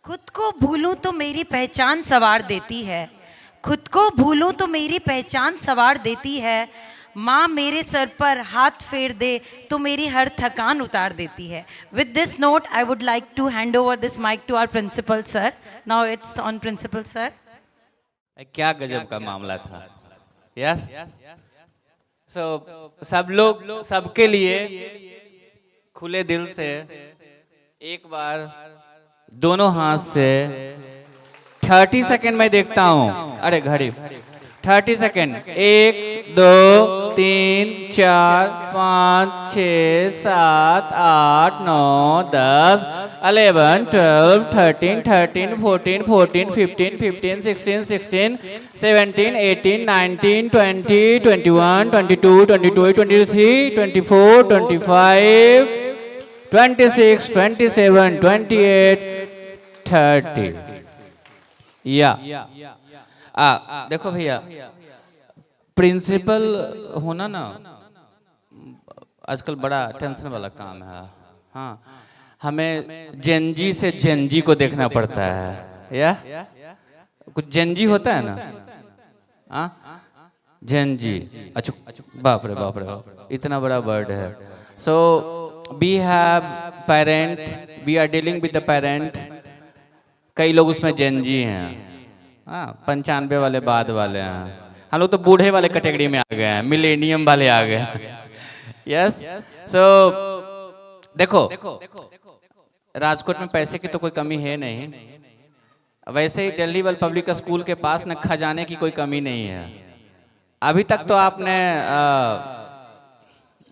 खुद को भूलूं तो मेरी पहचान सवार देती है। खुद को भूलूं तो मेरी पहचान सवार देती है। माँ मेरे सर पर हाथ फेर दे तो मेरी हर थकान उतार देती है। With this note I would like to hand over this mic to our principal sir. Now it's on principal sir. क्या गजब का मामला था। यस सो सब लोग सबके लिए खुले दिल से एक बार दोनों हाथ से 30 सेकेंड में देखता हूं। अरे घड़ी 30 सेकेंड 1 2 3 4 5 6 7 8 9 10 11 12 13 13 14 14 15 15 16 16 17 18 19 20 21 22 22 23 24 25 26 27 28 30 या देखो भैया, प्रिंसिपल होना ना आजकल बड़ा टेंशन वाला काम है। हाँ, हमें जेनजी से जेनजी को देखना पड़ता है। या कुछ जेनजी होता है ना। हाँ, जेनजी। अच्छा, बाप रे बाप रे बाप, इतना बड़ा वर्ड है। So we have parent, we are dealing with the parent. कई लोग उसमें जेनजी हैं। हाँ, 95 वाले बाद वाले हैं। हम लोग तो बूढ़े वाले कैटेगरी में आ गए हैं, मिलेनियम वाले आ गए। यस सो देखो, राजकोट में पैसे की तो कोई कमी है नहीं। वैसे ही दिल्ली वर्ल्ड पब्लिक स्कूल के पास न खजाने की कोई कमी नहीं है। अभी तक तो आपने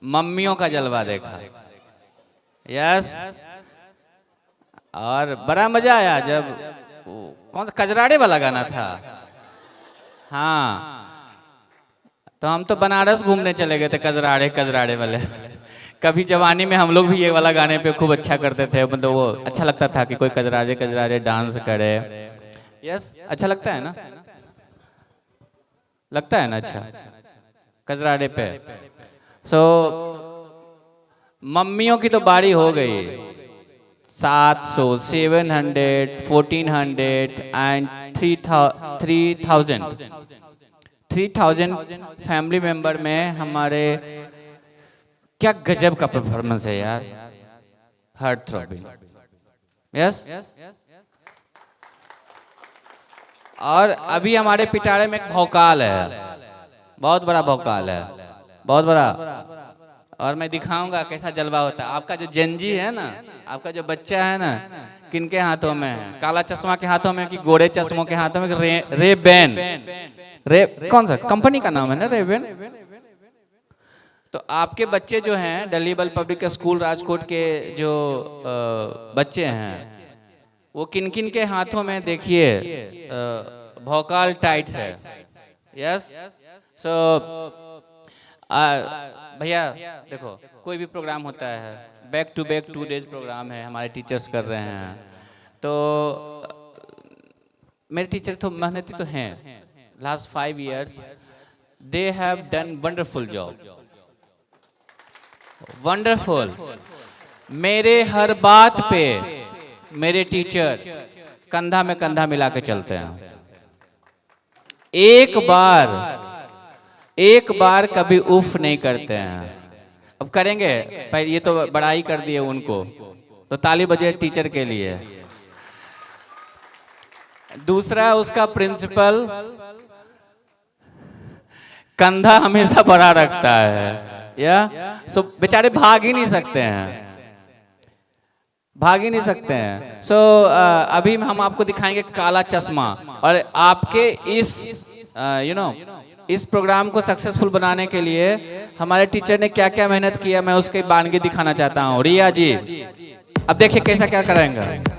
मम्मियों का जलवा देखा। यस, और बड़ा मजा आया जब कौन सा कजराड़े वाला गाना था। हाँ, तो हम तो बनारस घूमने चले गए थे कजराड़े कजराड़े वाले। कभी जवानी में हम लोग भी ये वाला गाने पे खूब अच्छा करते थे। मतलब वो अच्छा लगता था कि कोई कजराड़े कजराड़े डांस करे। यस, अच्छा लगता है ना, लगता है ना अच्छा कजराड़े पे। सो मम्मियों की तो बारी हो गई। 700 700 1400 एंड 3000 फैमिली मेंबर में हमारे क्या गजब का परफॉर्मेंस है यार। Heart throbbing. यस, और अभी हमारे पिटारे में एक भौकाल है, बहुत बड़ा भौकाल है, बहुत बड़ा। और मैं दिखाऊंगा कैसा जलवा होता है। आपका जो जेनजी है ना, आपका जो बच्चा है ना, किनके हाथों में है? काला चश्मा के हाथों में कि गोरे चश्मों के हाथों में? रेबेन। रे कौन सा कंपनी का नाम है ना, रेबेन। तो आपके बच्चे जो हैं Delhi world public school Rajkot के जो बच्चे हैं, वो किन किन के हाथों में देखिए भौकाल टाइट है। यस सो भैया देखो, कोई भी प्रोग्राम होता है, back to back 2 days program है, हमारे टीचर्स कर रहे हैं। तो मेरे टीचर तो मेहनती तो हैं। Last 5 years they have done wonderful job, wonderful. मेरे हर बात पे मेरे टीचर कंधा में कंधा मिला के चलते हैं। एक बार कभी उफ नहीं करते हैं। अब करेंगे, पर ये तो बड़ाई कर दिए उनको, तो ताली बजे टीचर के लिए। दूसरा, उसका प्रिंसिपल कंधा हमेशा बड़ा रखता है। या सो बेचारे भाग ही नहीं सकते हैं, भाग ही नहीं सकते हैं। सो अभी हम आपको दिखाएंगे काला चश्मा। और आपके इस इस प्रोग्राम को सक्सेसफुल बनाने के लिए हमारे टीचर ने क्या क्या मेहनत किया, मैं उसके बानगी दिखाना चाहता हूँ। रिया जी, अब देखिए कैसा क्या करेंगे।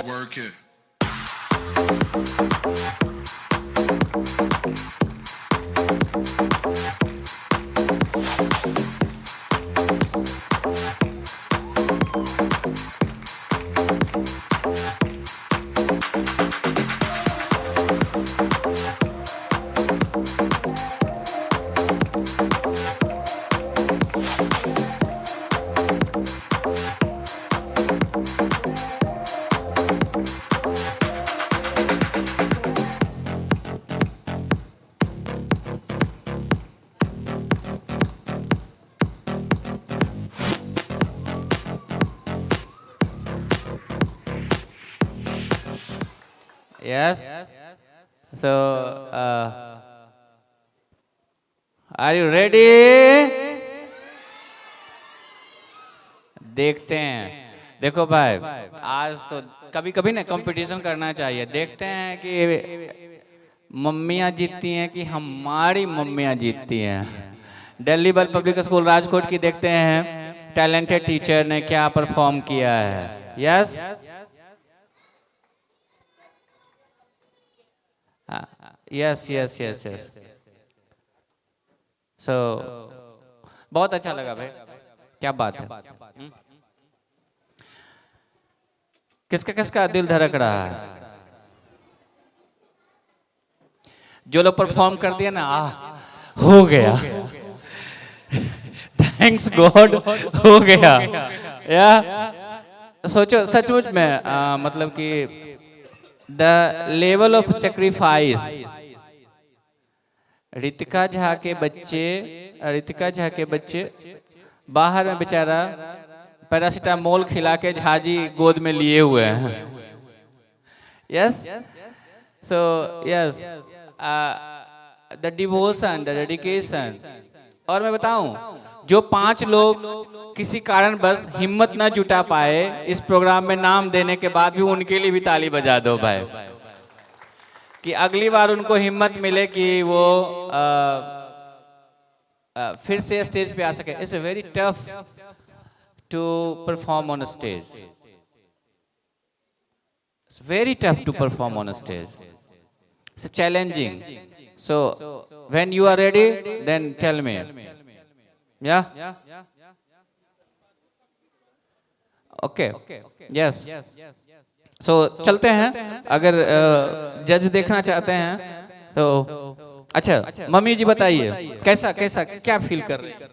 Work it. Yes. So, are you ready? देखते हैं। देखो भाई, आज तो कभी कभी ना कंपटीशन करना चाहिए। देखते हैं कि मम्मियाँ जीतती हैं कि हमारी मम्मियाँ जीतती हैं। दिल्ली बल पब्लिक स्कूल राजकोट की देखते हैं टैलेंटेड टीचर ने क्या परफॉर्म किया है। Yes, yes yes yes yes. So बहुत अच्छा लगा भाई, क्या बात है। किसका किसका दिल धड़क रहा है? जो लोग परफॉर्म कर दिया ना, हो गया, थैंक्स गॉड, हो गया। या सोचो सचमुच में मतलब कि the level of sacrifice Ritika Jha के बच्चे बाहर में बेचारा पैरासीटामोल खिला के झाजी गोद में लिए हुए हैं। Yes, so yes, the devotion, the dedication. और मैं बताऊं, जो 5 लोग किसी कारण बस हिम्मत न जुटा पाए इस प्रोग्राम में नाम देने के बाद भी, उनके लिए भी ताली बजा दो भाई, कि अगली बार उनको हिम्मत मिले कि वो फिर से स्टेज पे आ सके। It's very tough to perform on stage, it's very tough to perform on stage, it's challenging. So when you are ready then tell me. Yeah okay, yes. सो चलते हैं। अगर जज देखना चाहते हैं तो अच्छा, मम्मी जी बताइए कैसा कैसा क्या फील कर रहे हैं?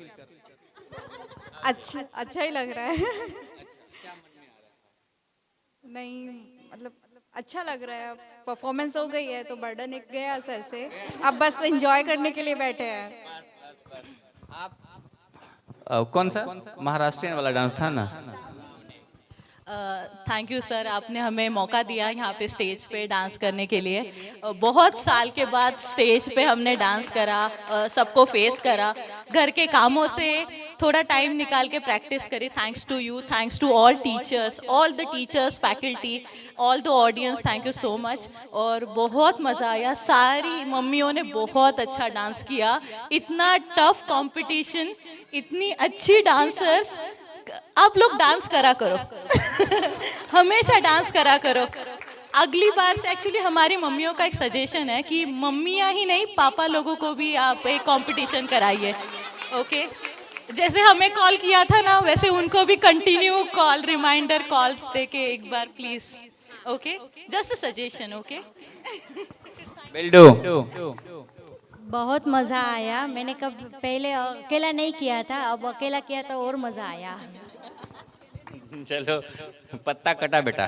अच्छा ही लग रहा है। नहीं मतलब अच्छा लग रहा है। परफॉर्मेंस हो गई है तो बर्डन एक गया सर से, अब बस एंजॉय करने के लिए बैठे हैं। कौन सा महाराष्ट्रियन वाला डांस था ना? थैंक यू सर, आपने हमें मौका दिया यहाँ पे स्टेज पे डांस करने के लिए। बहुत साल के बाद स्टेज पे हमने डांस करा, सबको फेस करा, घर के कामों से थोड़ा टाइम निकाल के प्रैक्टिस करी। Thanks to you, thanks to all the teachers, faculty, all the audience, thank you so much. और बहुत मज़ा आया, सारी मम्मियों ने बहुत अच्छा डांस किया। इतना टफ कंपटीशन, इतनी अच्छी डांसर्स, आप लोग डांस करा करो हमेशा डांस करा करो। अगली बार से एक्चुअली हमारी मम्मियों का एक सजेशन है कि मम्मियाँ ही नहीं, पापा लोगों को भी आप एक कंपटीशन कराइए। ओके, जैसे हमें कॉल किया था ना, वैसे उनको भी कंटिन्यू कॉल, रिमाइंडर कॉल्स देके एक बार please. Okay, just a suggestion. Okay, will do. बहुत मज़ा आया। मैंने कब पहले अकेला नहीं किया था, अब अकेला किया तो और मज़ा आया। चलो, पत्ता कटा बेटा।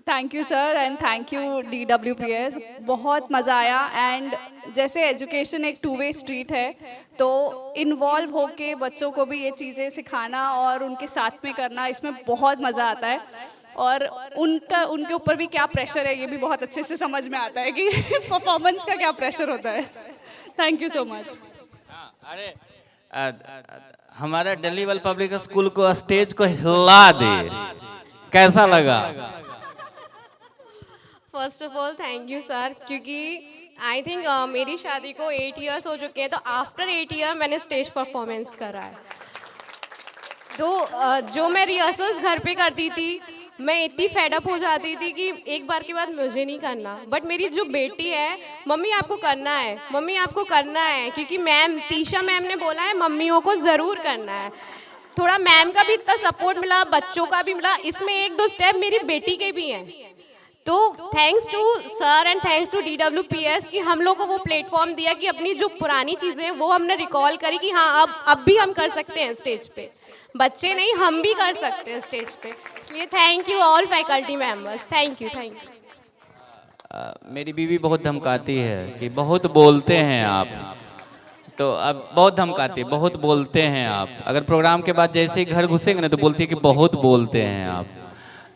Thank you sir and thank you DWPS, बहुत मज़ा आया। एंड जैसे एजुकेशन एक 2 वे स्ट्रीट है, तो इन्वॉल्व होके बच्चों को भी ये चीज़ें सिखाना और उनके साथ में करना, इसमें बहुत मज़ा आता है। और उनके ऊपर भी क्या प्रेशर है ये भी बहुत अच्छे से समझ में आता है कि परफॉर्मेंस का क्या प्रेशर होता है। Thank you so much. अरे हमारा दिल्ली बल पब्लिक स्कूल को स्टेज को हिला दे, कैसा लगा? First of all thank you sir, क्योंकि आई थिंक मेरी शादी को 8 इयर्स हो चुके हैं, तो आफ्टर 8 ईयर मैंने स्टेज परफॉर्मेंस करा है। तो जो मैं रिहर्सल्स घर पे करती थी मैं इतनी फेडअप हो जाती थी कि एक बार के बाद मुझे नहीं करना, बट मेरी जो बेटी है, मम्मी आपको करना है, मम्मी आपको करना है, क्योंकि मैम तीशा मैम ने बोला है मम्मियों को ज़रूर करना है। थोड़ा मैम का भी इतना सपोर्ट मिला, बच्चों का भी मिला, इसमें एक दो स्टेप मेरी बेटी के भी हैं। तो thanks to sir and thanks to DWPS कि हम लोग को वो प्लेटफॉर्म दिया कि अपनी जो पुरानी चीज़ें हैं वो हमने रिकॉल करी कि हाँ अब भी हम कर सकते हैं स्टेज पे, बच्चे नहीं हम भी कर सकते हैं स्टेज पे। इसलिए thank you all faculty members, thank you. मेरी बीवी बहुत धमकाती है कि बहुत बोलते हैं आप, तो अब बहुत धमकाती है, बहुत बोलते हैं आप। अगर प्रोग्राम के बाद जैसे ही घर घुसेंगे ना तो बोलती है कि बहुत बोलते हैं आप,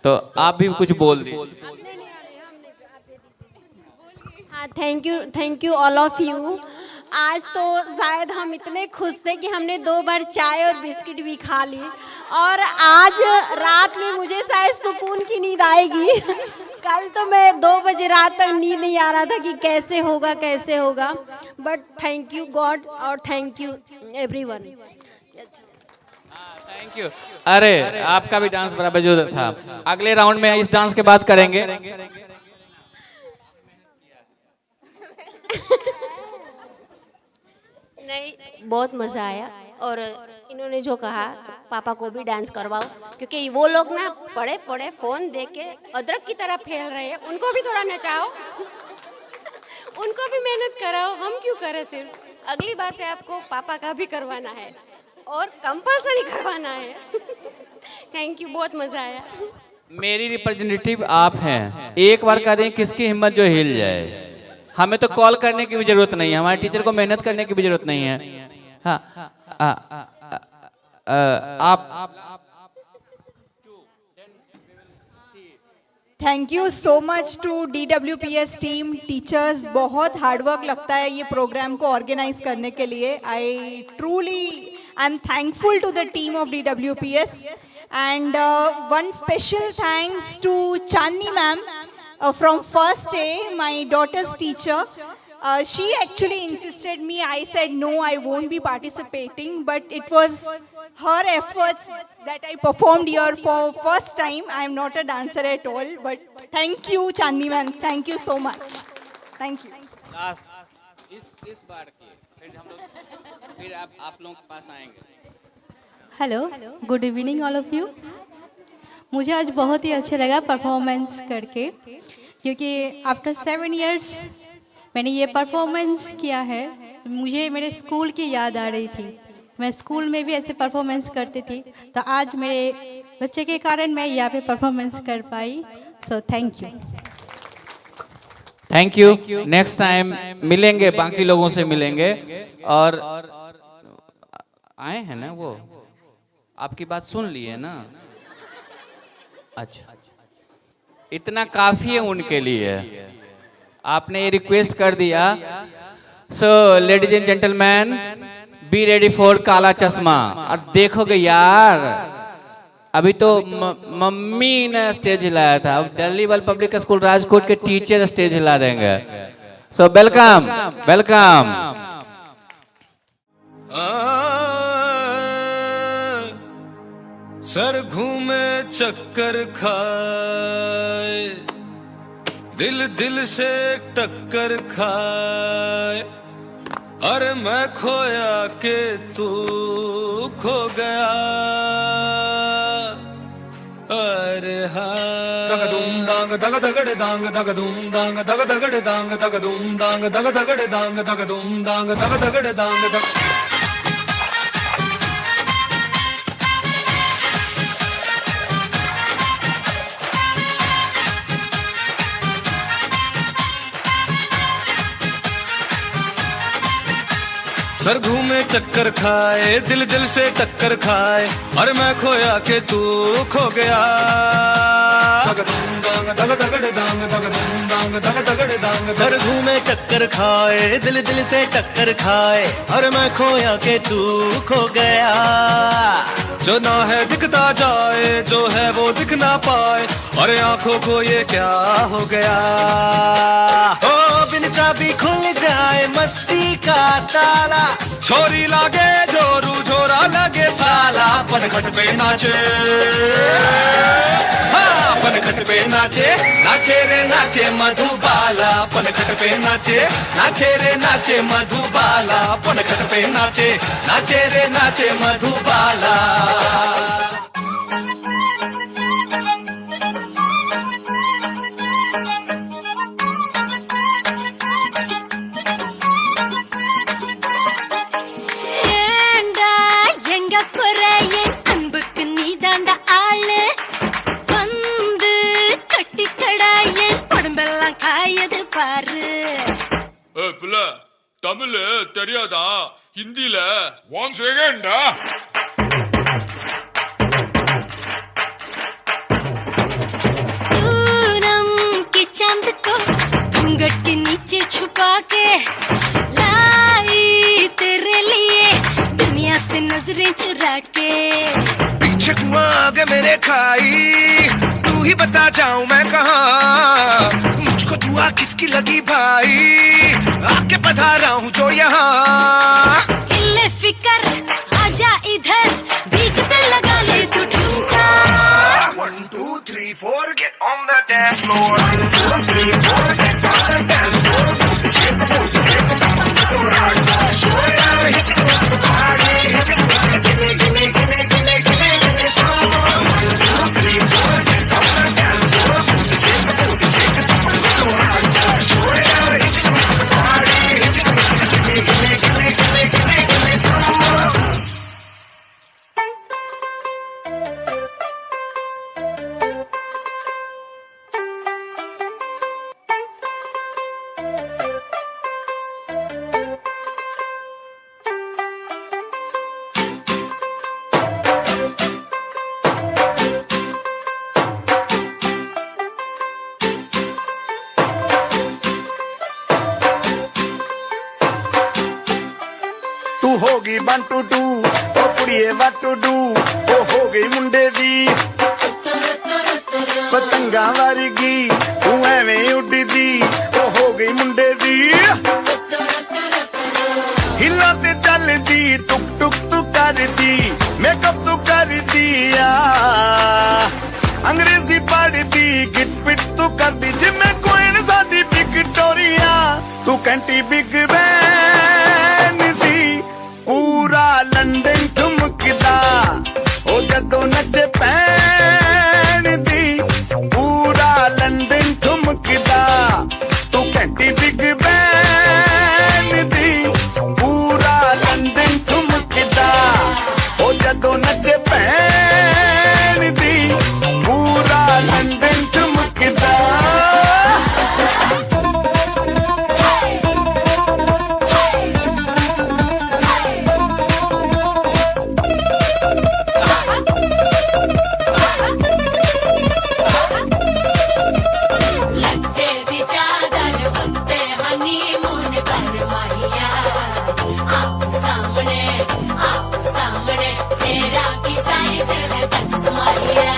तो आप भी कुछ बोल दीजिए। हाँ, thank you all of you. आज तो शायद हम इतने खुश थे कि हमने 2 बार चाय और बिस्किट भी खा ली, और आज रात में मुझे शायद सुकून की नींद आएगी। कल तो मैं 2 बजे रात तक नींद नहीं आ रहा था कि कैसे होगा, बट थैंक यू गॉड और thank you everyone. Thank you. अरे आपका भी डांस बड़ा बेजोड़ था। अगले राउंड में इस डांस के बाद करेंगे। नहीं, बहुत मज़ा आया, और इन्होंने जो कहा पापा को भी डांस करवाओ, क्योंकि वो लोग ना पड़े पड़े फ़ोन देख के अदरक की तरह फैल रहे हैं, उनको भी थोड़ा नचाओ, उनको भी मेहनत कराओ, हम क्यों करें सिर्फ। अगली बार से आपको पापा का भी करवाना है और कंपलसरी करवाना है। थैंक यू, बहुत मज़ा आया। मेरी रिप्रेजेंटेटिव आप हैं, एक बार कह दें किसकी हिम्मत जो हिल जाए। हमें तो कॉल करने की भी जरूरत नहीं है, हमारे टीचर को मेहनत करने की भी जरूरत नहीं है। हाँ, आप thank you so much to DWPS team, teachers. बहुत हार्डवर्क लगता है ये प्रोग्राम को ऑर्गेनाइज करने के लिए। I am thankful to the team of DWPS, and one special thanks to Chandni ma'am from first day, my daughter's teacher. She actually insisted me. I said no, I won't be participating, but it was her efforts that I performed here for first time. I am not a dancer at all, but thank you Chandni ma'am, thank you so much. Thank you. इस बार की फिर आप लोगों के पास आएंगे। Hello, good evening all of you. मुझे आज बहुत ही अच्छा लगा परफॉर्मेंस करके, क्योंकि आफ्टर 7 इयर्स मैंने ये परफॉर्मेंस किया है, तो मुझे मेरे स्कूल की याद आ रही थी। मैं स्कूल में भी ऐसे परफॉर्मेंस करती थी, तो आज मेरे बच्चे के कारण मैं यहाँ पे परफॉर्मेंस कर पाई। So thank you. Next time मिलेंगे, बाकी लोगों से मिलेंगे। और आए हैं ना वो, आपकी बात सुन लिए ना? अच्छा, इतना काफी है उनके लिए। आपने ये रिक्वेस्ट कर दिया। So ladies and gentleman, be ready for काला चश्मा। और देखोगे यार, अभी तो मम्मी ने स्टेज हिलाया था, अब Delhi world public school Rajkot के टीचर स्टेज हिला देंगे। So welcome. सर घूमे चक्कर खाए, दिल से टक्कर खाए, अरे मैं खोया के तू खो गया। अरे हाँ, दग दूम दांग दग दगड़े दांग, दग दूम दांग दग दगड़े दांग, दग दूम दांग दग दगड़े दांग, दग दूम दांग दग दगड़े दांग दग। सर घूमे चक्कर खाए, दिल से टक्कर खाए, और मैं खोया के तू खो गया। सर घूमे चक्कर खाए, दिल से टक्कर खाए, और मैं खोया के तू खो गया। जो ना है दिखता जाए, जो है वो दिख ना पाए, और आंखों को ये क्या हो गया। ओ बिन चाबी खुल जाए मस्ती का ताला, छोरी लागे जोरू, झोरा लगे साला। मधुबाला पनघट पे नाचे, हाँ पनघट पे नाचे, नाचे रे नाचे मधुबाला पनघट पे नाचे, नाचे रे नाचे मधुबाला पनघट पे नाचे, नाचे रे नाचे मधुबाला। தமிழ் தெரியாதா? ஹிந்தில ஒன் செகண்ட்। पूनम के चांद को घूंघट के नीचे छुपा के लाई तेरे लिए दुनिया से नजरें चुरा के। पीछे कुआं आगे मेरे खाई, तू ही बता जाऊं मैं कहाँ, मुझको दुआ किसकी लगी भाई, आके पधारा हूँ जो यहाँ। हिले फिकर आजा इधर, बीट पे लगा ले तू ठुमका। 1 2 3 4 get on the dance floor, 1 2 3 4 get on the dance floor, तू होगी 1 2 2 ओ कुड़िए what to do, ओ हो गई मुंडे दी पतंगा वर्गी, तू एवें उड़दी, ओ हो गई मुंडे दी। हिला ते चलदी टुक टुक तू करदी, मेकअप तू कर दिया, अंग्रेजी पढ़दी, गिट पिट तू करदी, जिम्मे कोइन साडी विक्टोरिया, तू कंटी बिग बैन दी, पूरा लंदन ठुमकदा, ओ जदों नचे पैन दी, पूरा लंदन ठुमकदा, तू कंटी बिग बैन दी, पूरा लंदन ठुमकदा, ओ जदों नचे पैन दी, पूरा लंदन ठुमकदा। लट्टे दी चादर वक्ते हनीमून कर माहिया, आप सामने तेरा की साइज है 10 माहिया,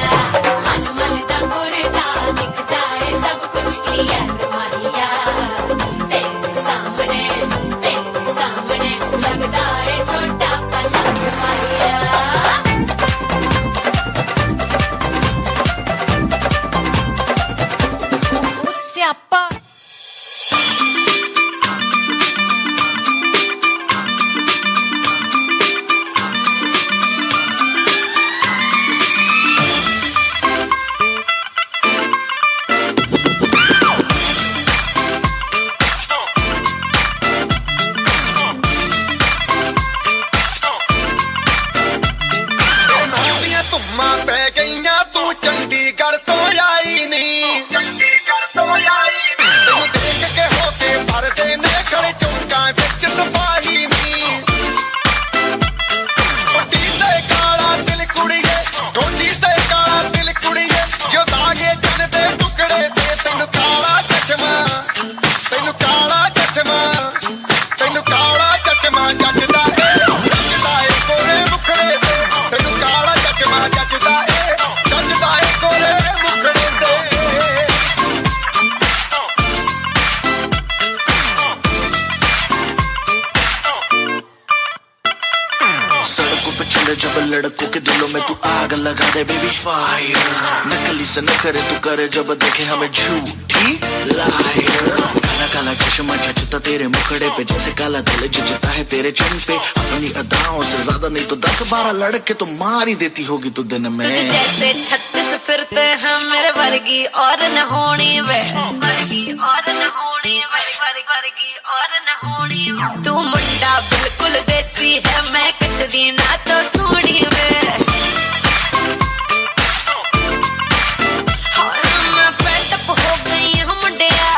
मन मन दंगुरदा दिखता है सब कुछ क्लियर माहिया, तेरे सामने लगता है छोटा पलंग माहिया। स्यापा नौदियां धुम्मा पै गईयां, तू चंडीगढ़ तो आई नहीं, चंडीगढ़ तो आई नहीं। लगा दे बेबी फायर, नकली से न करे तू करे जब देखे हमें झूठी लायर। काला काला चश्मा जचता तेरे मुखड़े पे जैसे काला दिल जचता है तेरे चेहरे पे। अपनी अदाओं से ज्यादा नहीं तो 10-12 लड़के तो मार ही देती होगी तू दिन में। तुझे जैसे 36 फिरते हैं मेरे वर्गी और न होनी वे, वर्गी और न होनी वे, वर्गी और न होनी। तू मुंडा बिल्कुल देसी है, मैं कितनी ना तो सोनी वे। मैं फेड अप हो गई हूँ मुंडिया,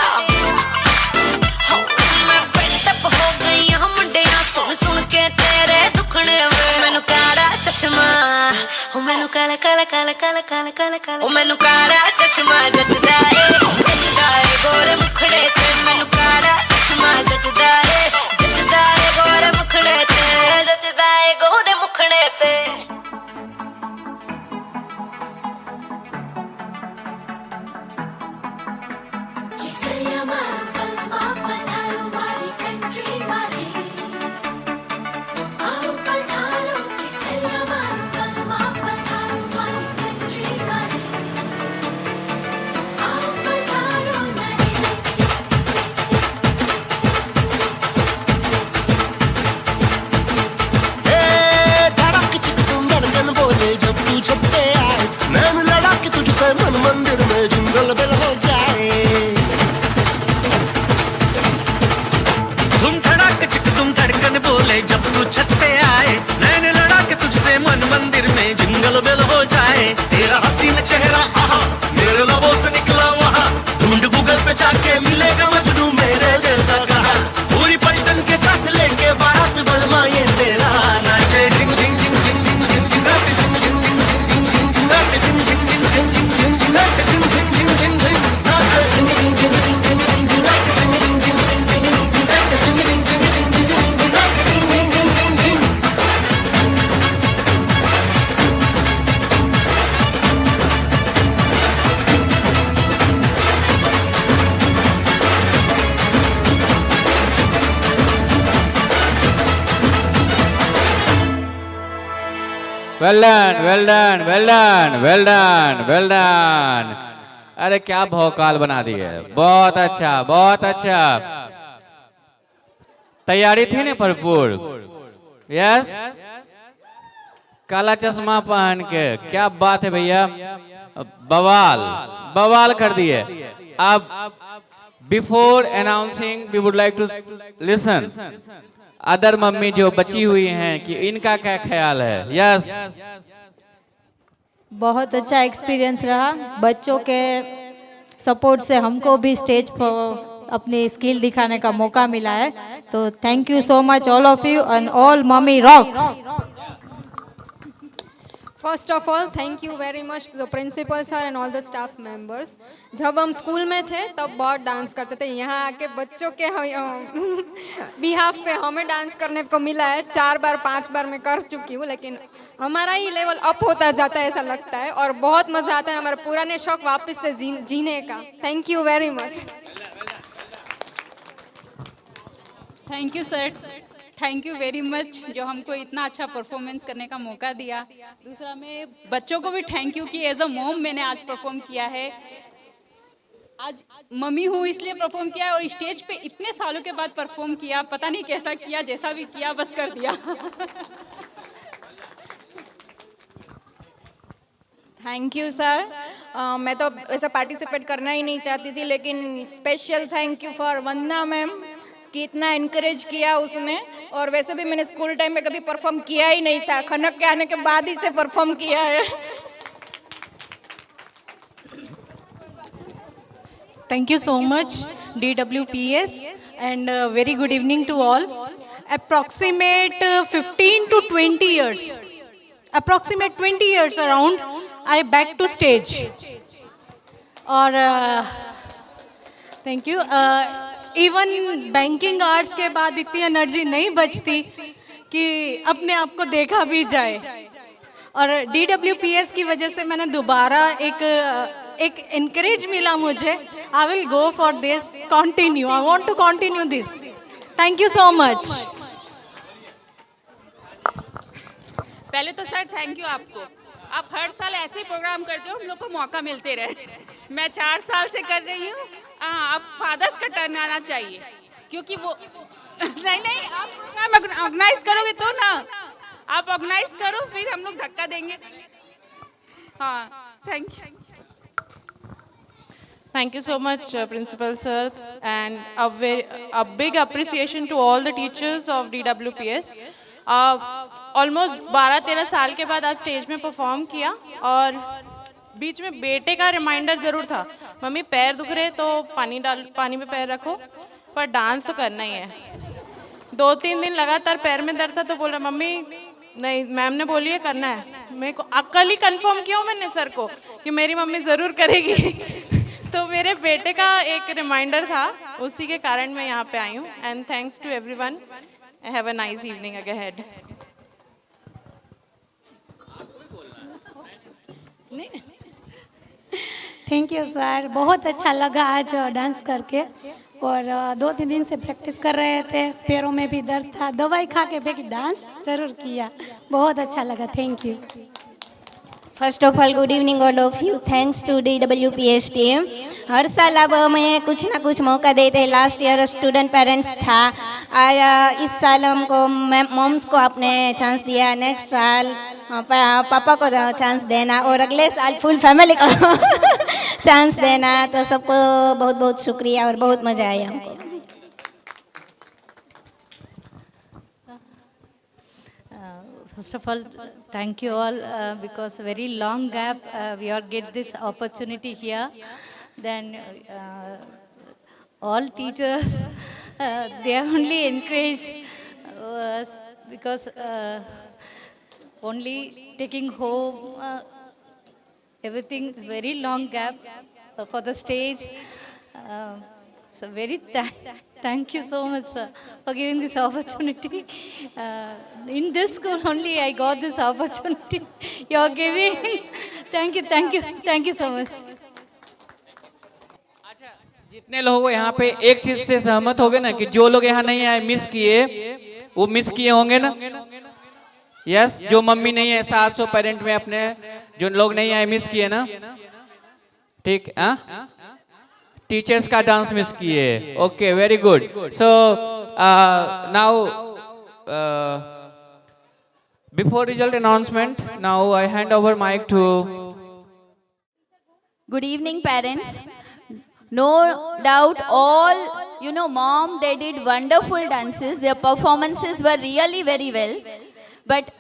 मैं फेड अप हो गई हूँ मुंडिया, सुन सुन के तेरे दुखने वे। मैनू काला चश्मा, मैनू काला काला काला काला काला काला काला, मैनू काला चश्मा जचदा है गोरे मुखड़े ते। मैनू काला चश्मा जचदा है गोरे मुखड़े ते, जचदा है गोरे मुखड़े ते। मन मंदिर में जिंगल बेल हो जाए। धूम धड़ाक चिक तुम धड़कन बोले जब तू छत पे आए, नैन लड़ा के तुझसे मन मंदिर में जिंगल बेल हो जाए। तेरा हसीन चेहरा आहा मेरे लबों से निकला वहाँ, ढूंढ गूगल पे जाके मिलेगा मजनू मेरे जैसा कहा। पूरी पलटन के साथ लेके बारात बलमा ये तेरा नाचे झिंग झिंग झिंग झिंग झिंग झिंग झिंग रात झिंग झिंग झिंग झिंग झिंग झिंग रात झिंग झिंग झिंग झिंग झिंग झिंग रात झिंग झिंग झिंग झिंग झिंग नाचे झिंग झिंग झिंग झिंग झिंग झिंग रात झिंग झिंग झिंग झिंग झिंग झिंग रात झिंग झिंग झिंग झिंग झिंग झिंग रात झिंग झिंग झिंग झिंग झिंग। Well done well done well done well done well done. अरे क्या भौकाल बना दी है, बहुत अच्छा बहुत अच्छा। तैयारी थी ना भरपूर। यस, काला चश्मा पहन के क्या बात है भैया, बवाल बवाल कर दिए। अब before announcing we would like to listen other mummy जो बची हुई हैं कि इनका क्या ख्याल है। यस, बहुत अच्छा एक्सपीरियंस रहा। बच्चों के सपोर्ट से हमको भी स्टेज पर अपनी स्किल दिखाने का मौका मिला है, तो thank you so much all of you and all mummy rocks. First of all thank you very much the principal sir and all the staff members. जब हम स्कूल में थे तब बहुत डांस करते थे, यहाँ आके बच्चों के बिहाफ पे हमें डांस करने को मिला है। 4 बार 5 बार मैं कर चुकी हूँ, लेकिन हमारा ही लेवल अप होता जाता है ऐसा लगता है, और बहुत मज़ा आता है हमारे पुराने शौक वापस से जीने का। Thank you very much. Thank you sir, thank you very much जो हमको इतना अच्छा परफॉर्मेंस करने का मौका दिया। दूसरा मैं बच्चों को भी थैंक यू कि एज अ मॉम मैंने आज परफॉर्म किया है। आज मम्मी हूँ इसलिए परफॉर्म किया है, और स्टेज पे इतने सालों के बाद परफॉर्म किया। पता नहीं कैसा किया, जैसा भी किया बस कर दिया। Thank you sir. मैं तो ऐसा पार्टिसिपेट करना ही नहीं चाहती थी, लेकिन special thank you for Vandana ma'am कि इतना इनकरेज किया उसने। और वैसे भी मैंने स्कूल टाइम में कभी परफॉर्म किया ही नहीं था, खनक के आने के बाद ही से परफॉर्म किया है। Thank you so much DWPS and very good evening to all. Approximate 15 to 20 years, approximate 20 years around, I back to stage. और thank you. Even banking hours के बाद इतनी एनर्जी नहीं बचती कि अपने आप को देखा भी जाए, और DWPS की वजह से मैंने दोबारा एक encourage मिला मुझे। I will go for this, continue. I want to continue this. Thank you so much. पहले तो सर थैंक यू आपको। आप हर साल ऐसे ही प्रोग्राम करते हो, हम लोग को मौका मिलते रहे। मैं 4 साल से कर रही हूँ। हाँ, अब फादर्स का टर्न आना चाहिए, क्योंकि वो नहीं, आप प्रोग्राम ऑर्गेनाइज करोगे तो ना, आप ऑर्गेनाइज करो, फिर हम लोग धक्का देंगे। हाँ, thank you. Thank you so much, Principal Sir, and a big appreciation to all the teachers of DWPS. Almost 12-13 साल के बाद आज स्टेज में परफॉर्म किया, और बीच में बेटे का रिमाइंडर जरूर था, मम्मी पैर दुख रहे तो पानी में पैर रखो, पर डांस तो करना ही है। 2-3 दिन लगातार पैर में दर्द था, तो बोल रहा मम्मी नहीं, मैम ने बोली है करना है। मेरे को कल ही कंफर्म किया मैंने सर को कि मेरी मम्मी जरूर करेगी। तो मेरे बेटे का एक रिमाइंडर था, उसी के कारण मैं यहाँ पे आई हूँ। And thanks to everyone, have a nice evening ahead. Thank you sir, बहुत अच्छा लगा आज डांस करके, और 2-3 दिन से प्रैक्टिस कर रहे थे, पैरों में भी दर्द था, दवाई खा के भी डांस जरूर किया, बहुत अच्छा लगा। Thank you. First of all good evening all of you, thanks to DWPS team. हर साल अब हमें कुछ ना कुछ मौका देते हैं। लास्ट ईयर स्टूडेंट पेरेंट्स था, इस साल हमको मॉम्स को आपने चांस दिया, नेक्स्ट साल पापा को चांस देना, और अगले साल फुल फैमिली को चांस देना। तो सबको बहुत बहुत शुक्रिया, और बहुत मज़ा आया हमको। First of all, thank you all because very long gap we all get this opportunity here. Then all teachers they are only encourage because only taking home everything is very long gap for the stage. So very thank you so much, sir, for giving this opportunity. In this school only I got this opportunity you are giving. Thank you so much. जितने लोग हो यहाँ पे एक चीज से सहमत हो गए ना, कि जो लोग यहाँ नहीं आए मिस किए, वो मिस किए होंगे ना? यस, जो मम्मी नहीं है 700 पेरेंट में अपने, जो लोग नहीं आए मिस किए ना, ठीक है? टीचर्स का डांस मिस किए, okay, very good. So now before result announcement, now I hand over mic to. Good evening, parents. No doubt all, mom, they did wonderful dances. Their performances were really very well. But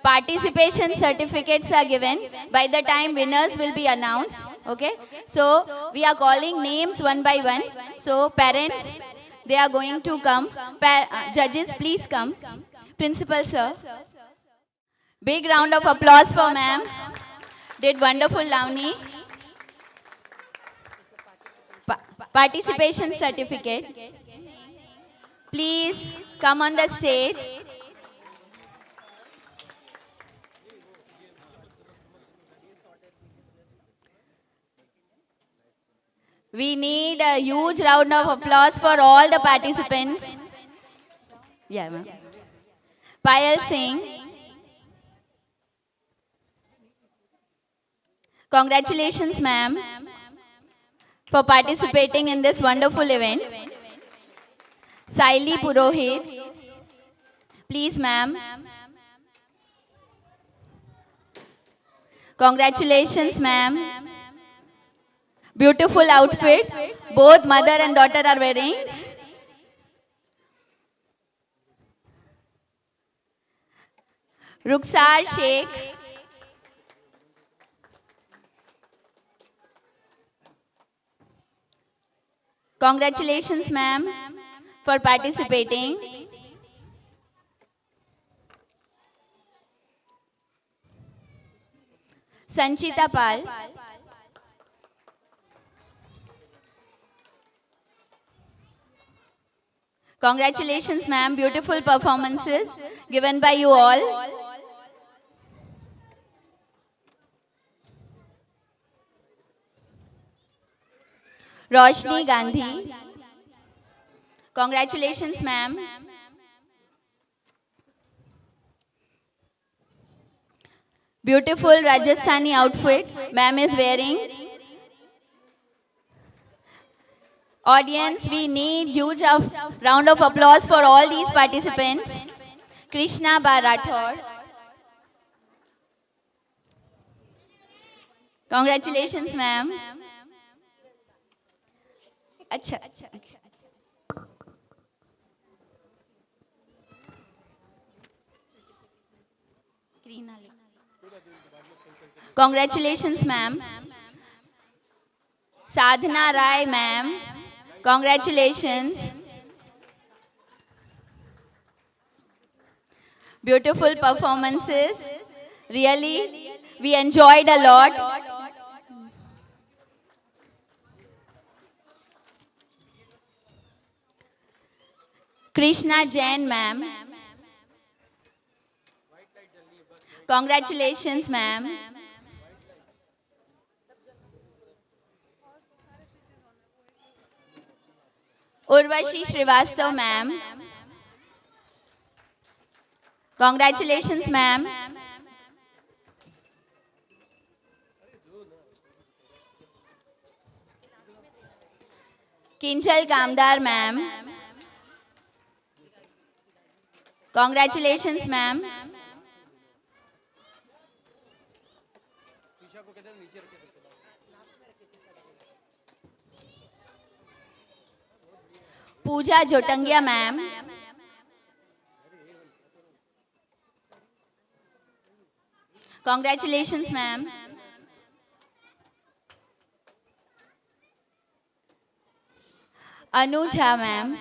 participation certificates are given. By the time winners will be announced. Okay? So, we are calling names one by one. So, parents, they are going to come. Judges, please come. Principal, sir. Big round of applause for ma'am. Did wonderful, Lavani. Participation certificate. Please come on the stage. We need a huge round of applause for all the participants. Yeah, ma'am. Payal Singh. Congratulations, ma'am, for participating in this wonderful event. Saili Purohit. Please, ma'am. Congratulations, ma'am. Beautiful outfit. Both mother and daughter are wearing. Rukhsar Sheikh. Congratulations, ma'am, for participating. Sanchita Pal. Congratulations, ma'am. Beautiful performances given by you all. Roshni Gandhi. Congratulations, ma'am. Beautiful Rajasthani outfit ma'am is wearing. Audience, we need huge round of applause for all these participants. Krishna Barathod. Congratulations, ma'am. अच्छा. Congratulations, ma'am. Sadhana Rai, ma'am. Congratulations. Beautiful performances. Really, we enjoyed a lot. Krishna Jain, ma'am. Congratulations, ma'am. Urvashi Srivastav, ma'am. Congratulations, ma'am. Kinjal Kamdar, ma'am. Congratulations, ma'am. Pooja Jotangia, ma'am. Congratulations, ma'am. Anuja, ma'am.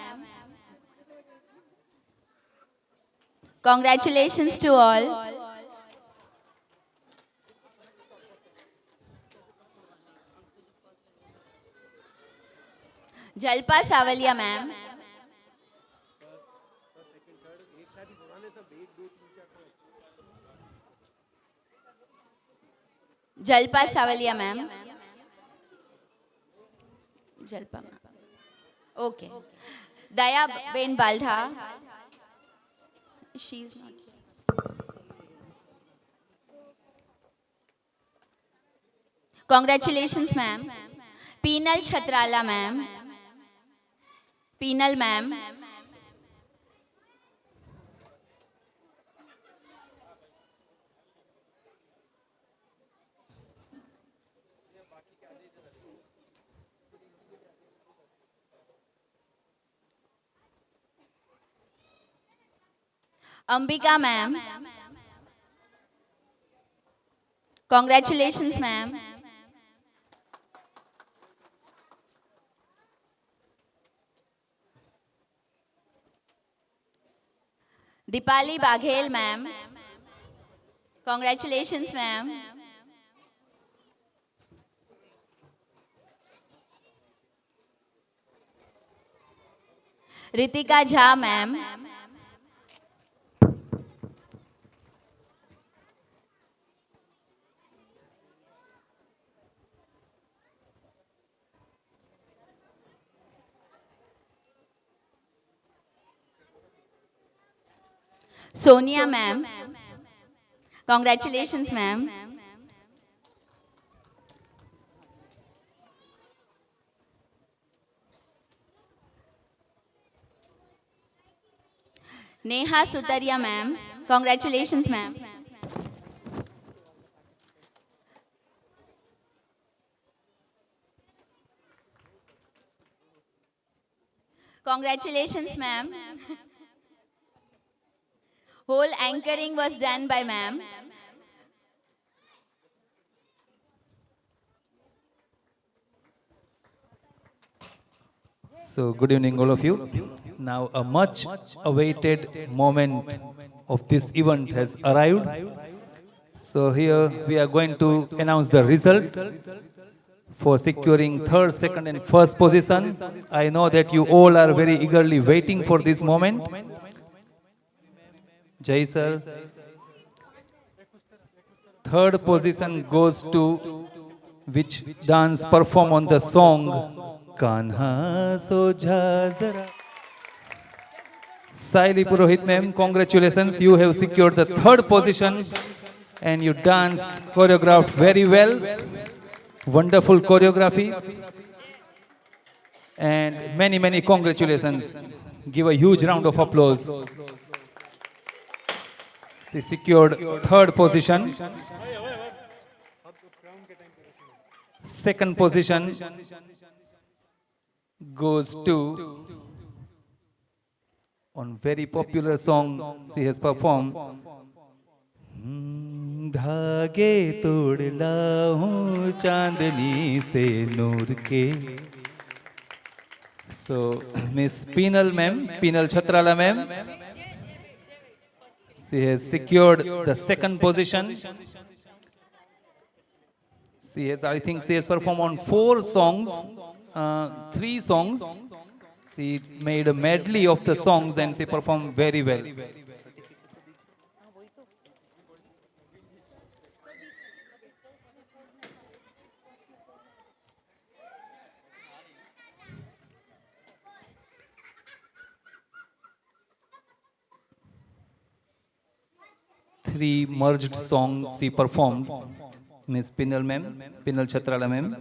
Congratulations to all. Jalpa Savalia, ma'am. Jalpa Savalia, ma'am. Jalpa. Okay. Daya Ben Baldha. She's not. Congratulations, ma'am. Peenal Chatrala, ma'am. Peenal, ma'am. Ambika, ma'am. Congratulations, ma'am. Dipali Baghel, ma'am. Congratulations, ma'am. Ritika Jha, ma'am. Sonia, ma'am. Congratulations, ma'am. Neha Sutaria, ma'am. Congratulations, ma'am. Congratulations, ma'am. Whole anchoring was done by ma'am. So, good evening, all of you. Now, a much awaited moment of this event has arrived. So, here we are going to announce the result for securing third, second, and first position. I know that you all are very eagerly waiting for this moment. Jai sir. Third position goes to which dance perform on the song Kanha Soja Zara. Saili Purohit ma'am, congratulations, you have secured the third position and you danced, choreographed very well. Wonderful choreography. And many, many congratulations. Give a huge round of applause. She secured third position. Second position goes to on very popular song she has performed. धागे तोड़ लाऊं चांदनी से नूर के. So Miss Peenal ma'am, Peenal Chhatrala ma'am, she has secured the second position. She has, I think she has performed on 4 songs, 3 songs. She made a medley of the songs and she performed very well. Three merged songs she performed. Miss Peenal ma'am, Peenal Chhatrala ma'am.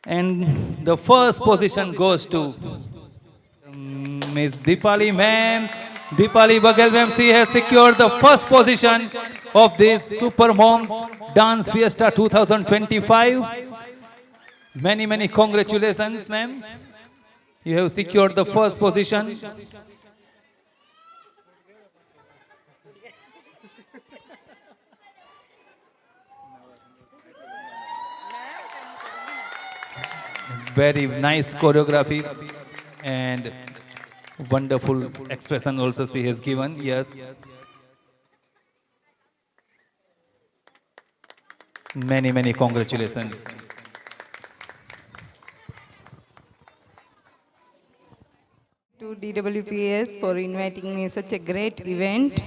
And the first position goes to Miss Deepali ma'am. Deepali Baghel ma'am, she has secured the first position of this Super Moms Dance Fiesta 2025. Many, many congratulations ma'am. You have secured the first position. Very nice choreography and wonderful expression also she has given. Yes. Many, many congratulations. To DWPS for inviting me such a great event.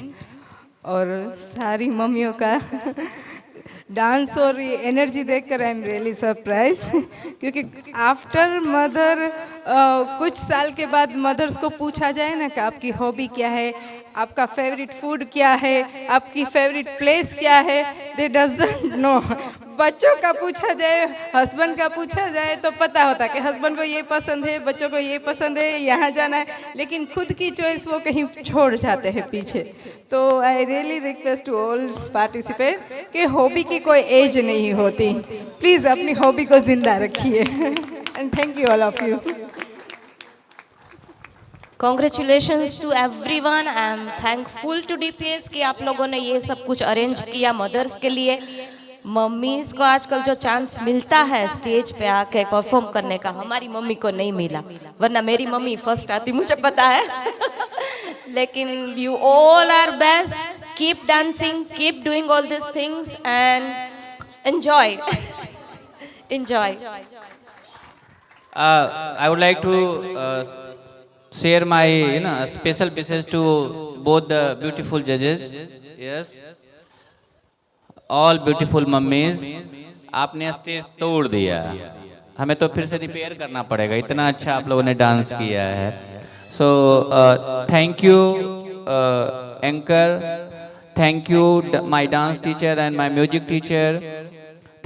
और सारी मम्मियों का dance और ये energy देखकर I am really surprise, क्योंकि after mother कुछ साल के बाद मदर्स को पूछा जाए ना कि आपकी हॉबी क्या है, आपका फेवरेट फूड क्या है, आपकी फेवरेट प्लेस क्या है, दे डजंट नो. बच्चों का पूछा जाए, हस्बैंड का पूछा जाए तो पता होता कि हस्बैंड को ये पसंद है, बच्चों को ये पसंद है, यहाँ जाना है, लेकिन खुद की चॉइस वो कहीं छोड़ जाते हैं पीछे. तो I really request to all participate कि हॉबी की कोई एज नहीं होती, प्लीज़ अपनी हॉबी को जिंदा रखिए. And thank you all of you. Congratulations to everyone. I am thankful to DPS कि आप लोगों ने ये सब कुछ अरेंज किया मदर्स के लिए. मम्मीज को आजकल जो चांस मिलता है स्टेज पे आके परफॉर्म करने का, हमारी मम्मी को नहीं मिला, वरना मेरी मम्मी फर्स्ट आती, मुझे पता है. लेकिन you all are best. Keep dancing, keep doing all this things and enjoy. Enjoy. I would like to share my special wishes to both the beautiful judges. Yes, all beautiful mummies. आपने stage तोड़ दिया, हमें तो फिर से repair करना पड़ेगा, इतना अच्छा आप लोगों ने डांस किया है. सो thank you anchor, thank you my dance teacher and my music teacher,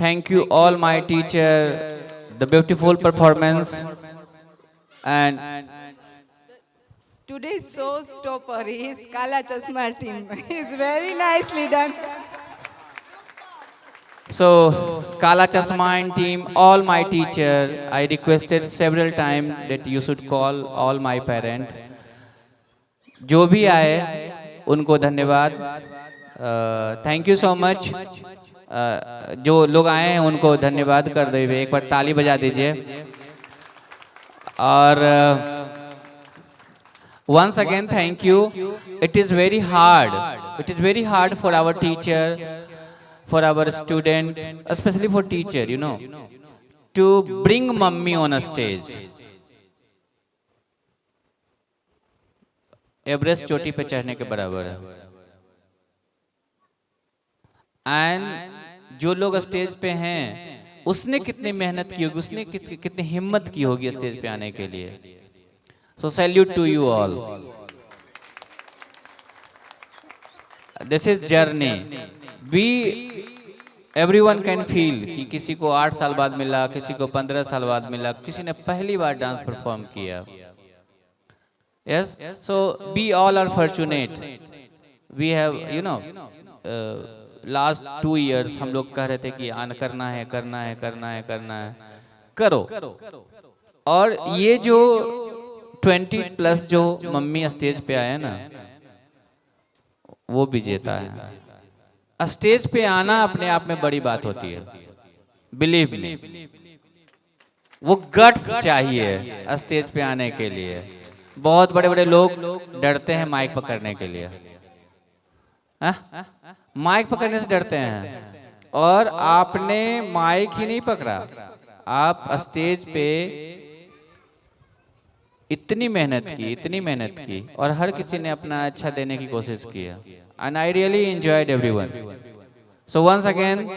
thank you all my teacher. The beautiful performance and today's showstopper is Kala Chashma team. It's very nicely done. so Kala Chashma team, all my teacher, I requested several times that you should call all my parent. जो भी आए उनको धन्यवाद. Thank you so much. जो लोग आए हैं उनको धन्यवाद कर दे, एक बार ताली बजा दीजिए. और once again thank you. It is very hard for our teacher, for our student, especially for teacher, to bring mummy on a stage. Everest चोटी पे चढ़ने के बराबर है. एंड जो लोग स्टेज पे हैं उसने कितनी मेहनत की होगी, उसने कितनी हिम्मत की होगी स्टेज पे आने के लिए. So salute to you all. This is journey. We everyone can feel कि किसी को 8 साल बाद मिला, किसी को 15 साल बाद मिला, किसी ने पहली बार डांस परफॉर्म किया। Yes, so we all are fortunate. We have you know last 2 years हम लोग कह रहे थे कि आन करना है, करना है, करना है, करना है, करो। और ये जो 20+ जो मम्मी स्टेज पे आए ना, वो विजेता है। स्टेज पे आना अपने आप में बड़ी बात होती है, बिलीव मी। वो गट्स चाहिए स्टेज पे आने के लिए। बहुत बड़े बड़े लोग डरते हैं माइक पकड़ने के लिए, माइक पकड़ने से डरते हैं। और आपने माइक ही नहीं पकड़ा, आप स्टेज पे इतनी मेहनत की, इतनी मेहनत की, और हर किसी ने अपना अच्छा देने की कोशिश की है। And I really enjoyed everyone. So once again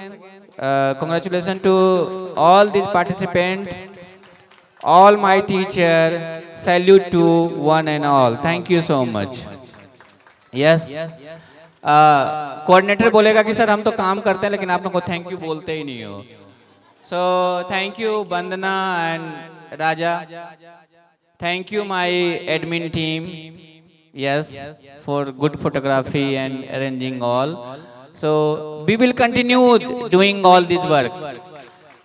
congratulation to all this participant, all my teacher, salute to one and all. Thank you so much. Yes. Coordinator बोलेगा कि सर हम तो काम करते हैं लेकिन आप लोग को थैंक यू बोलते ही नहीं हो। So thank you Vandana and Raja, thank you my admin team, yes, for good photography and arranging all. So we will continue doing all this work.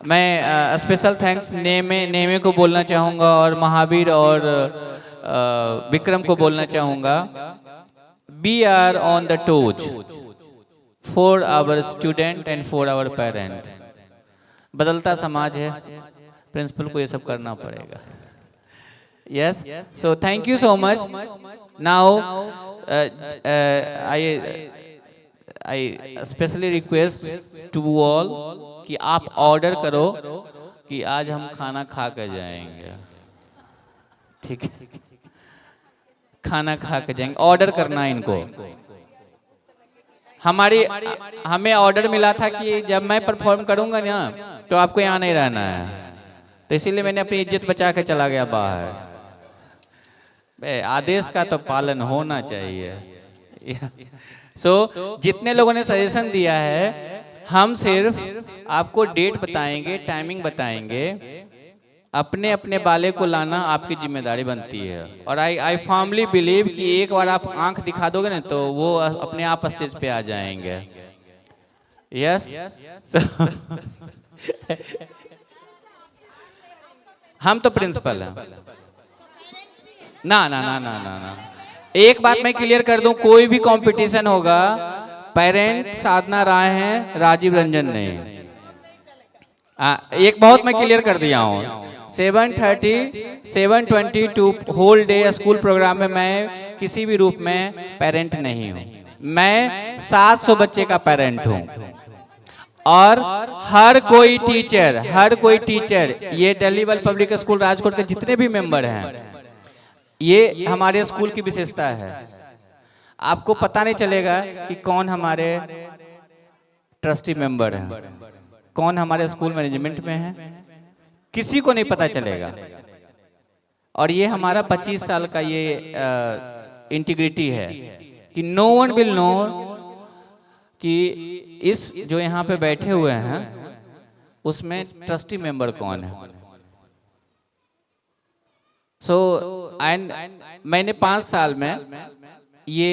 मैं स्पेशल थैंक्स नेमे को बोलना चाहूँगा, और महावीर और विक्रम को बोलना चाहूँगा। We are on the toes for our student and for our parent. बदलता समाज है, प्रिंसिपल को ये सब करना पड़ेगा। Yes, so thank you so much. Now I specially request to all कि आप ऑर्डर करो कि आज हम खाना खा कर जाएंगे, ठीक है? खाना खा कर जाएंगे, ऑर्डर करना इनको। हमें ऑर्डर मिला था कि जब मैं परफॉर्म करूंगा ना तो आपको यहाँ नहीं रहना है, तो इसीलिए मैंने अपनी इज्जत बचा के चला गया बाहर। आदेश का तो पालन होना चाहिए। सो जितने लोगों ने सजेशन दिया है, हम सिर्फ आपको डेट बताएंगे, टाइमिंग बताएंगे, अपने अपने बाले को लाना आपकी जिम्मेदारी बनती है। और आई फर्मली बिलीव कि एक बार आप आंख दिखा दोगे ना तो वो अपने आप स्टेज पे आ जाएंगे। यस, हम तो प्रिंसिपल हैं। ना ना ना ना ना ना, एक बात मैं क्लियर कर दूं, कोई भी कंपटीशन होगा, पेरेंट साधना राय हैं, राजीव रंजन नहीं। एक बहुत मैं क्लियर कर दिया हूँ। 7:30 7:22 होल डे स्कूल प्रोग्राम में मैं किसी भी रूप में पेरेंट नहीं हूँ। मैं 700 बच्चे का पेरेंट हूँ। और हर कोई टीचर, ये दिल्ली पब्लिक स्कूल राजकोट के जितने भी मेंबर हैं, ये हमारे स्कूल की विशेषता है। आपको पता नहीं चलेगा कि कौन हमारे ट्रस्टी मेंबर हैं, कौन हमारे स्कूल मैनेजमेंट में है, किसी को नहीं पता चलेगा। और ये हमारा 25 साल का ये इंटीग्रिटी है कि नो वन विल नो कि इस जो यहाँ पे बैठे हुए हैं उसमें ट्रस्टी मेंबर कौन है। सो एंड मैंने 5 साल में ये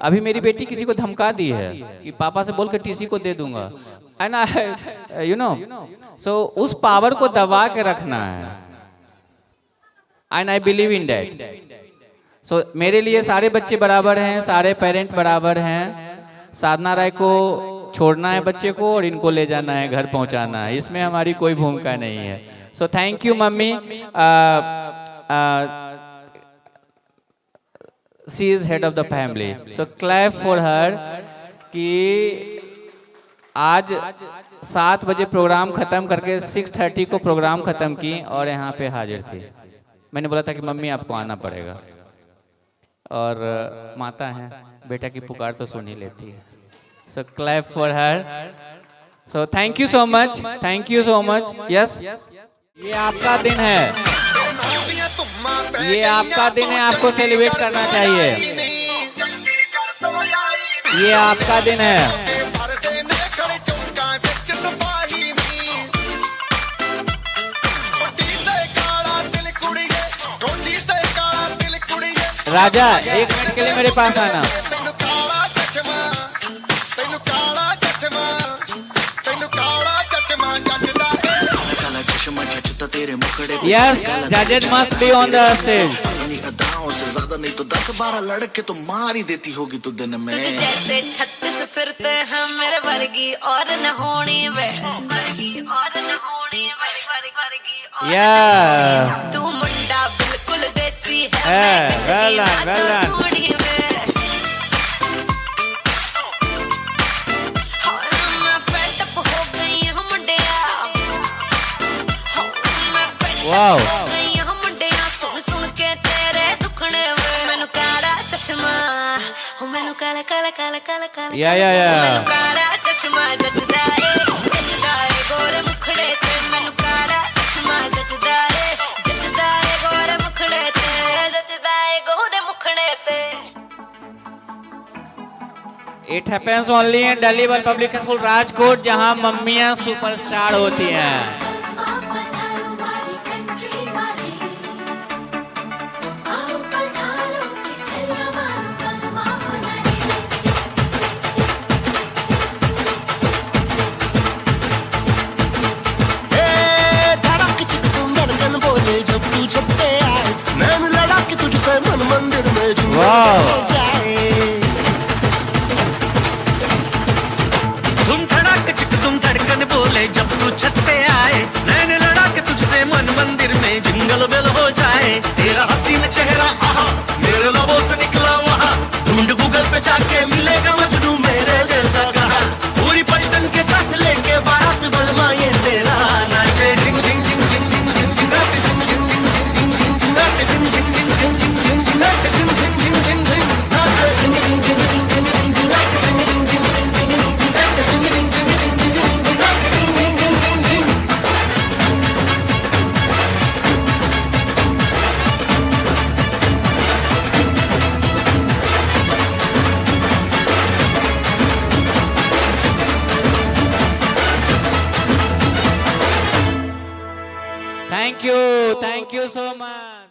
अभी मेरी बेटी किसी को धमका दी है कि पापा से बोल के टीसी को दे दूंगा, एंड यू नो, सो उस पावर को दबा के रखना है, and I believe in that. So मेरे लिए सारे बच्चे बराबर हैं, सारे पेरेंट बराबर हैं। साधना राय को छोड़ना है बच्चे को और इनको ले जाना है, घर पहुंचाना है, इसमें हमारी कोई भूमिका नहीं है। सो thank you mummy. She is head of the family, so clap for हर कि आज 7 बजे प्रोग्राम खत्म करके 6:30 को प्रोग्राम खत्म की और यहाँ पे हाजिर थी। मैंने बोला था कि मम्मी आपको आना पड़ेगा, और माता है, बेटा की पुकार तो सुन ही लेती है। So clap for her. So thank you so much, thank you so much. Yes, ये आपका दिन है, ये आपका दिन है, आपको सेलिब्रेट करना चाहिए। ये आपका दिन है। राजा 1 मिनट के लिए मेरे पास आना। Yes, judges must be on the stage. से ज्यादा नहीं तो 10-12 लड़के तो मार ही देती होगी तू दिन में। तुझे जैसे 36 फिरते हैं मेरे वर्गी और न होनी वे, वर्गी और न होनी वर्गी और Yeah. तू मुंडा बिल्कुल देसी है, well done. Wow. Yeah. It happens only in Delhi Public School Rajkot, जहाँ मम्मियाँ सुपरस्टार होती हैं। मन मंदिर में तुम धड़क चिक तुम धड़कन बोले जब तू छत पे आए, नैन लड़ा के तुझसे मन मंदिर में जिंगल बेल हो जाए। तेरा हसीन चेहरा आहा मेरे लबों से निकला वहाँ, ढूंढ गूगल पे जाके मिलेगा मजनू मेरे जैसा कहा। पूरी पलटन के साथ लेके बारात बलमा ये तेरा नाचे झिंग झिंग झिंग झिंग झिंग झिंग झिंग नाटे झिंग झिंग झिंग झिंग झिंग झिंग नाटे झिंग झिंग झिंग झिंग झिंग झिंग झिंग नाटे झिंग झिंग झिंग झिंग झिंग नाटे झिंग झिंग झिंग झिंग झिंग झिंग नाटे झिंग झिंग झिंग झिंग झिंग नाटे झिंग झिंग झिंग झिंग झिंग नाटे झिंग झिंग झिंग झिंग झिंग। Thank you so much.